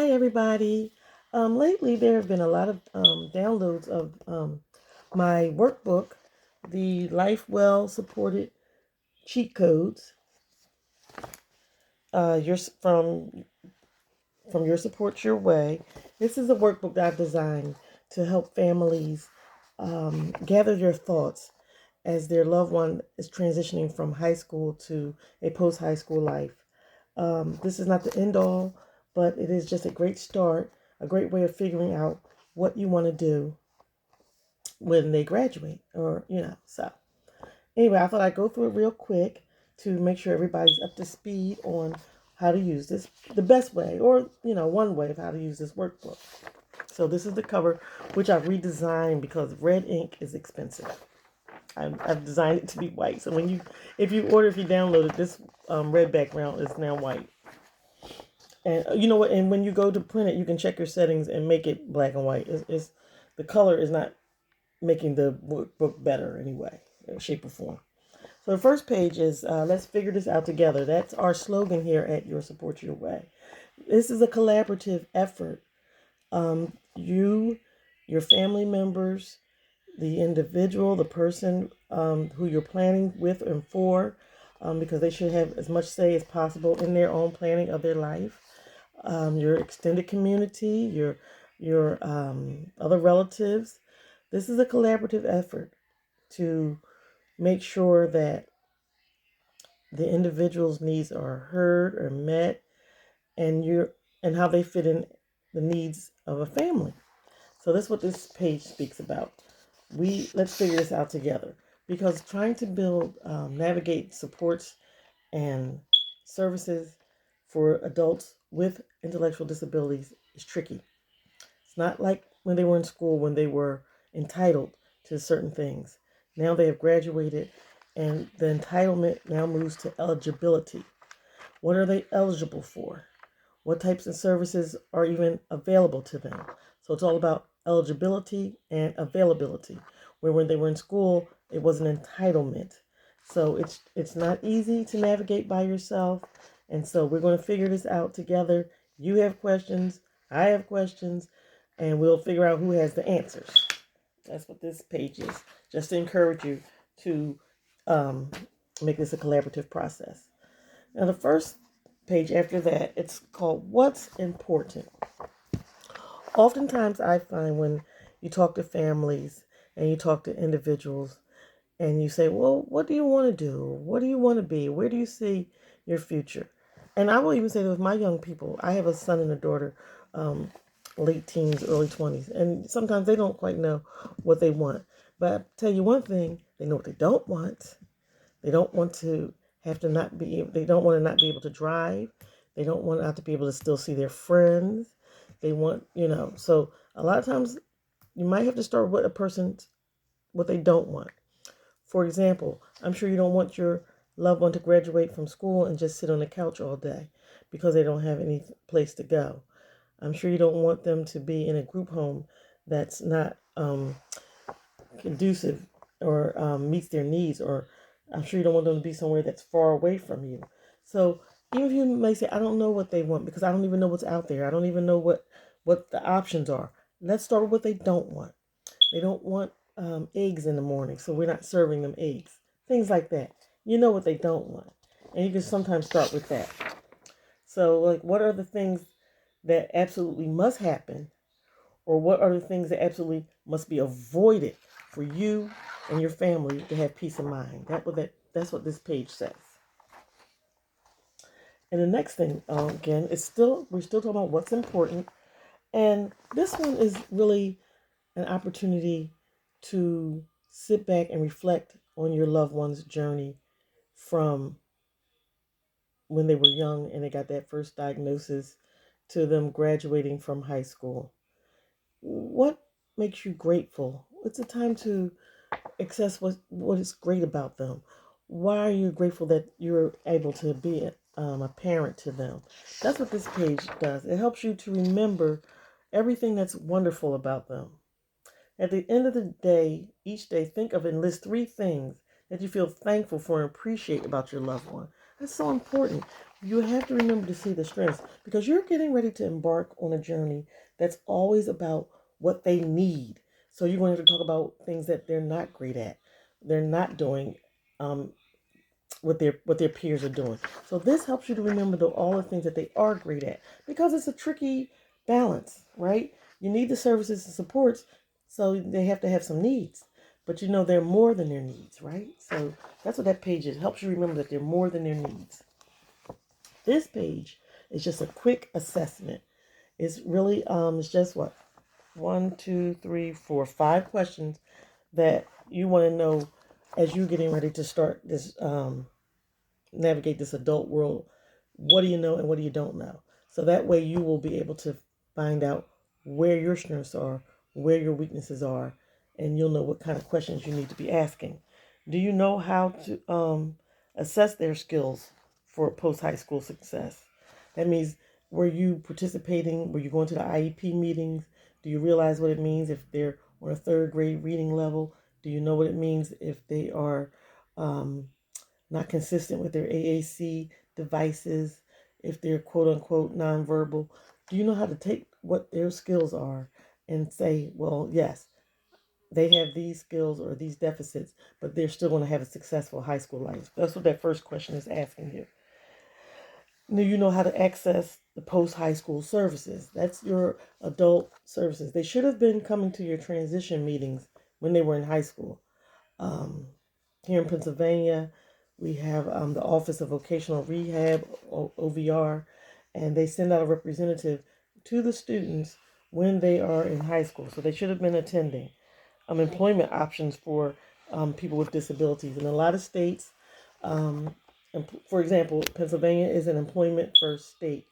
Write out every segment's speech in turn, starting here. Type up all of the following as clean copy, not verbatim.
Hi, everybody. Lately, there have been a lot of downloads of my workbook, the Life Well Supported Cheat Codes. From Your Support Your Way. This is a workbook that I've designed to help families gather their thoughts as their loved one is transitioning from high school to a post-high school life. This is not the end all, but it is just a great start, a great way of figuring out what you want to do when they graduate, So, anyway, I thought I'd go through it real quick to make sure everybody's up to speed on how to use this the best way, or, one way of how to use this workbook. So, this is the cover, which I've redesigned because red ink is expensive. I've designed it to be white. So if you download it, this red background is now white. And you know what? And when you go to print it, you can check your settings and make it black and white. The color is not making the book better anyway, shape or form. So the first page is let's figure this out together. That's our slogan here at Your Support Your Way. This is a collaborative effort. Your family members, the individual, the person who you're planning with and for, because they should have as much say as possible in their own planning of their life. Your extended community, your other relatives. This is a collaborative effort to make sure that the individual's needs are heard or met, and how they fit in the needs of a family. So that's what this page speaks about. Let's figure this out together, because trying to navigate supports and services for adults with intellectual disabilities is tricky. It's not like when they were in school, when they were entitled to certain things. Now they have graduated, and the entitlement now moves to eligibility. What are they eligible for? What types of services are even available to them? So it's all about eligibility and availability. Where when they were in school, it was an entitlement. So it's not easy to navigate by yourself. And so we're going to figure this out together. You have questions, I have questions, and we'll figure out who has the answers. That's what this page is, just to encourage you to make this a collaborative process. Now, the first page after that, it's called What's Important. Oftentimes, I find when you talk to families and you talk to individuals and you say, well, what do you want to do? What do you want to be? Where do you see your future? And I will even say that with my young people, I have a son and a daughter, late teens, early 20s, and sometimes they don't quite know what they want. But I tell you one thing, they know what they don't want. They don't want to they don't want to not be able to drive. They don't want not to be able to still see their friends. They want, so a lot of times you might have to start with what they don't want. For example, I'm sure you don't want your loved one to graduate from school and just sit on the couch all day because they don't have any place to go. I'm sure you don't want them to be in a group home that's not conducive or meets their needs, or I'm sure you don't want them to be somewhere that's far away from you. So even if you may say, I don't know what they want because I don't even know what's out there. I don't even know what the options are. Let's start with what they don't want. They don't want eggs in the morning, so we're not serving them eggs. Things like that. You know what they don't want. And you can sometimes start with that. So, like, what are the things that absolutely must happen, or what are the things that absolutely must be avoided for you and your family to have peace of mind? That's what this page says. And the next thing, again, we're still talking about what's important, and this one is really an opportunity to sit back and reflect on your loved one's journey from when they were young and they got that first diagnosis to them graduating from high school. What makes you grateful? It's a time to access what is great about them. Why are you grateful that you're able to be a parent to them? That's what this page does. It helps you to remember everything that's wonderful about them. At the end of the day, each day, think of and list 3 things that you feel thankful for and appreciate about your loved one. That's so important. You have to remember to see the strengths because you're getting ready to embark on a journey that's always about what they need. So you're going to have to talk about things that they're not great at, they're not doing, um, what their peers are doing. So this helps you to remember all the things that they are great at because it's a tricky balance, right? You need the services and supports, so they have to have some needs. But they're more than their needs, right? So that's what that page is. It helps you remember that they're more than their needs. This page is just a quick assessment. It's really it's just what, one, two, three, four, five questions that you want to know as you're getting ready to start this navigate this adult world. What do you know and what do you don't know? So that way you will be able to find out where your strengths are, where your weaknesses are, and you'll know what kind of questions you need to be asking. Do you know how to assess their skills for post high school success? That means, were you participating? Were you going to the IEP meetings? Do you realize what it means if they're on a third grade reading level? Do you know what it means if they are not consistent with their AAC devices, if they're quote unquote nonverbal? Do you know how to take what their skills are and say, well, yes, they have these skills or these deficits, but they're still going to have a successful high school life? That's what that first question is asking you. Do you know how to access the post high school services? That's your adult services. They should have been coming to your transition meetings when they were in high school. Um, Here in Pennsylvania, we have the Office of Vocational Rehab, OVR, and they send out a representative to the students when they are in high school. So they should have been attending. Employment options for people with disabilities. In a lot of states, um, for example, Pennsylvania is an employment first state,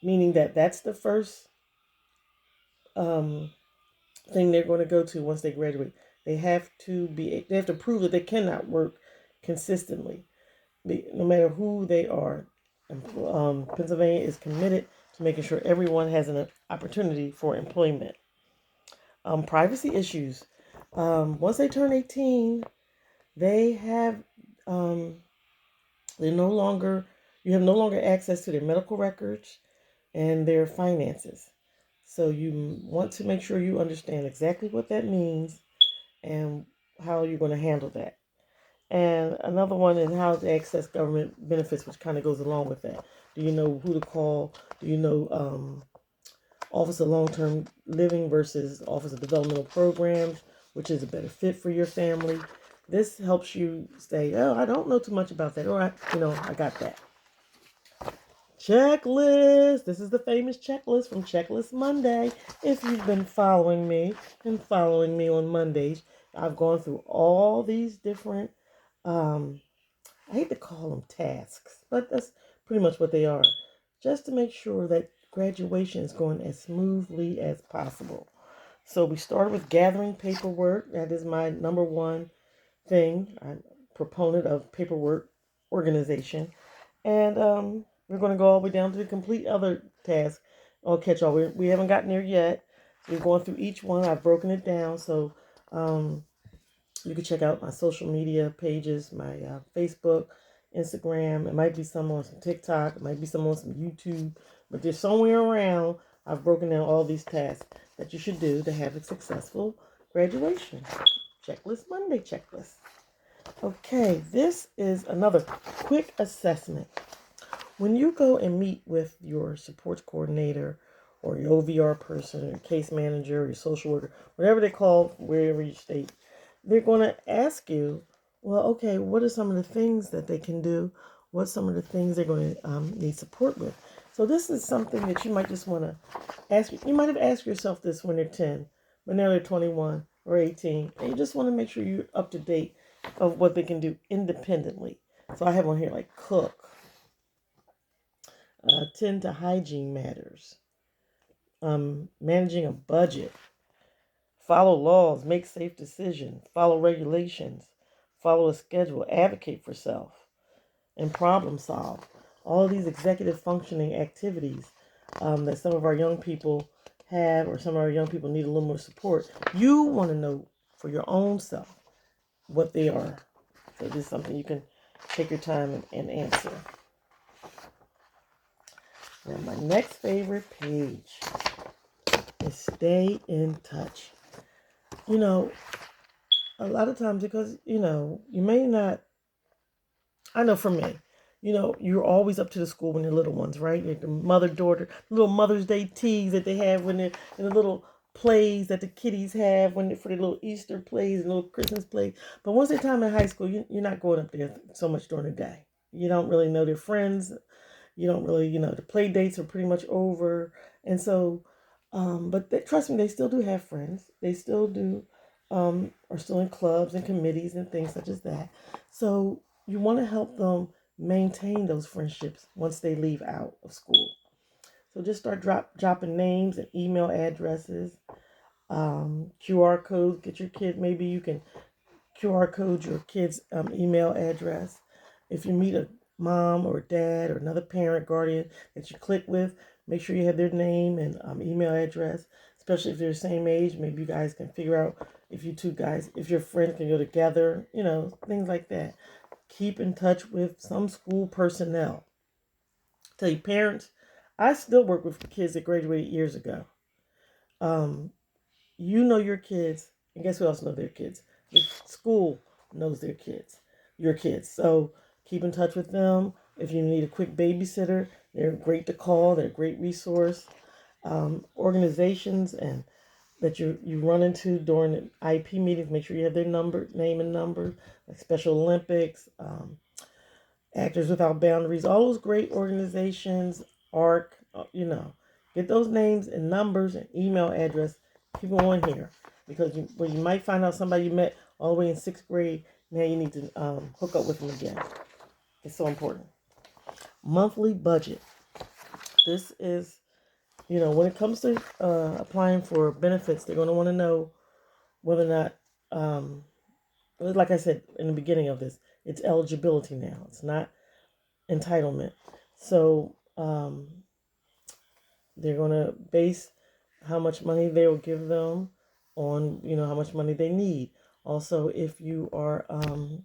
meaning that that's the first um, thing they're going to go to once they graduate. They have to prove that they cannot work consistently, no matter who they are. Pennsylvania is committed to making sure everyone has an opportunity for employment. Privacy issues. Once they turn 18, they have they no longer you have no longer access to their medical records and their finances. So you want to make sure you understand exactly what that means and how you're going to handle that. And another one is how to access government benefits, which kind of goes along with that. Do you know who to call? Do you know Office of Long-Term Living versus Office of Developmental Programs, which is a better fit for your family? This helps you say, oh, I don't know too much about that. Or, I got that. Checklist. This is the famous checklist from Checklist Monday. If you've been following me and following me on Mondays, I've gone through all these different, I hate to call them tasks, but that's pretty much what they are. Just to make sure that graduation is going as smoothly as possible. So we started with gathering paperwork. That is my number one thing. I'm a proponent of paperwork organization. And we're going to go all the way down to the complete other task. I'll catch all. We haven't gotten there yet. So we're going through each one. I've broken it down. So you can check out my social media pages, my Facebook, Instagram. It might be some on some TikTok. It might be some on some YouTube. But there's somewhere around I've broken down all these tasks that you should do to have a successful graduation. Checklist Monday checklist. Okay, this is another quick assessment. When you go and meet with your support coordinator or your OVR person, or case manager, or your social worker, whatever they call wherever you state, they're going to ask you, well, okay, what are some of the things that they can do? What's some of the things they're going to need support with? So this is something that you might just want to ask. You might have asked yourself this when they're 10, but now they're 21 or 18. And you just want to make sure you're up to date of what they can do independently. So I have on here like cook, tend to hygiene matters, managing a budget, follow laws, make safe decisions, follow regulations, follow a schedule, advocate for self, and problem solve. All of these executive functioning activities that some of our young people have, or some of our young people need a little more support. You want to know for your own self what they are. So this is something you can take your time and answer. Now, my next favorite page is stay in touch. You know, a lot of times because, you may not, I know for me, you're always up to the school when they're little ones, right? Like the mother-daughter, little Mother's Day teas that they have when they're in the little plays that the kiddies have when for the little Easter plays and little Christmas plays. But once they're time in high school, you're not going up there so much during the day. You don't really know their friends. You don't really, the play dates are pretty much over. And so, but trust me, they still do have friends. They still do, are still in clubs and committees and things such as that. So you want to help them maintain those friendships once they leave out of school. So just start dropping names and email addresses, QR codes. Get your kid, maybe you can QR code your kid's email address. If you meet a mom or dad or another parent, guardian that you click with, make sure you have their name and email address, especially if they're the same age. Maybe you guys can figure out if you two guys, if your friends can go together, things like that. Keep in touch with some school personnel. Tell you, parents, I still work with kids that graduated years ago. Um, you know your kids, and guess who else knows their kids? The school knows their kids, your kids. So keep in touch with them. If you need a quick babysitter, they're great to call. They're a great resource. Organizations and that you run into during the IP meetings, make sure you have their name and number, like Special Olympics, Actors Without Boundaries, all those great organizations, ARC, get those names and numbers and email address. Keep them on here because you might find out somebody you met all the way in sixth grade. Now you need to hook up with them again. It's so important. Monthly budget. This is, when it comes to applying for benefits, they're going to want to know whether or not, like I said in the beginning of this, it's eligibility now. It's not entitlement. So they're going to base how much money they will give them on, how much money they need. Also, if you are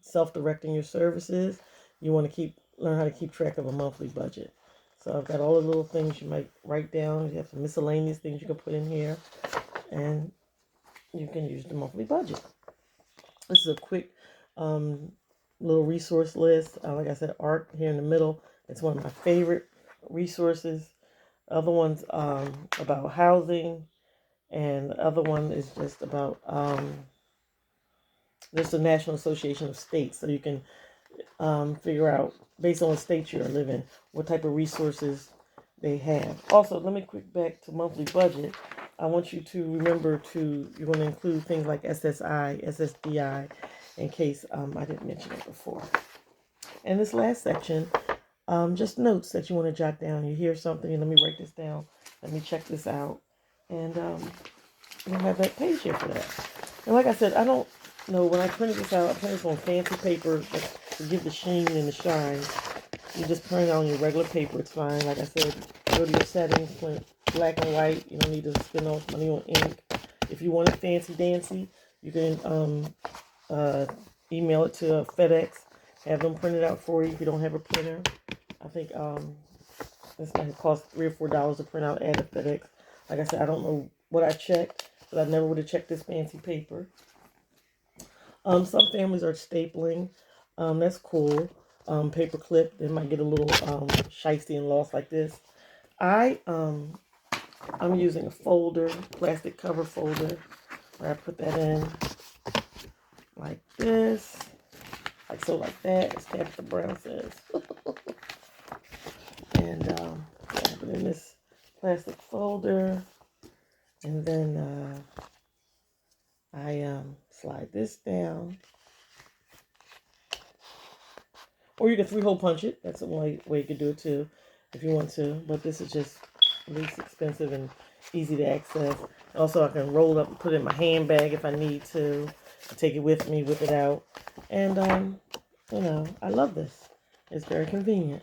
self-directing your services, you want to learn how to keep track of a monthly budget. So I've got all the little things you might write down. You have some miscellaneous things you can put in here, and you can use the monthly budget. This is a quick little resource list. Like I said, ARC here in the middle. It's one of my favorite resources. Other one's about housing, and the other one is just about there's the National Association of States, so you can figure out based on what state you live in what type of resources they have. Also, let me quick back to monthly budget. I want you to remember you're going to include things like SSI, SSDI, in case I didn't mention it before. And this last section, just notes that you want to jot down. You hear something, and let me write this down. Let me check this out. And we'll have that page here for that. And like I said, I don't know, when I printed this out, I printed this on fancy paper to give the sheen and the shine. You just print it on your regular paper, it's fine. Like I said, go to your settings, print black and white. You don't need to spend all money on ink. If you want it fancy dancy, you can email it to FedEx, have them print it out for you if you don't have a printer. I think this might cost $3 or $4 to print out at a FedEx. Like I said, I don't know what I checked, but I never would have checked this fancy paper. Some families are stapling. That's cool. Paper clip. They might get a little shicey and lost like this. I'm using a folder, plastic cover folder, where I put that in like this, like so, like that, as Tabitha Brown says. And I put it in this plastic folder, and then I slide this down. Or you can 3-hole punch it. That's the way you could do it too, if you want to. But this is just least expensive and easy to access. Also, I can roll up and put it in my handbag if I need to. Take it with me, whip it out. And, I love this. It's very convenient.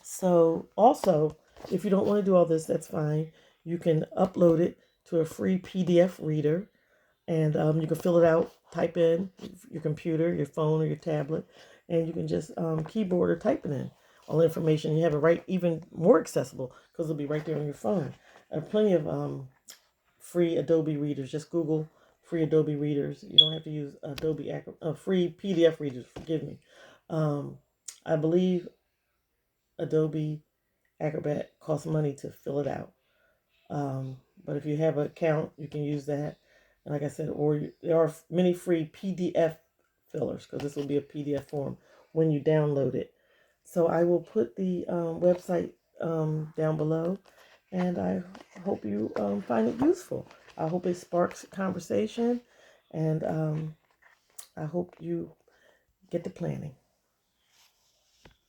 So, also, if you don't want to do all this, that's fine. You can upload it to a free PDF reader. And you can fill it out, type in your computer, your phone, or your tablet, and you can just keyboard or type it in. all the information. You have it right, even more accessible because it'll be right there on your phone. There are plenty of free Adobe readers. Just Google free Adobe readers. You don't have to use free PDF readers. Forgive me. I believe Adobe Acrobat costs money to fill it out. But if you have an account, you can use that. And like I said, there are many free PDF fillers because this will be a PDF form when you download it. So I will put the website down below, and I hope you find it useful. I hope it sparks conversation, and I hope you get to planning.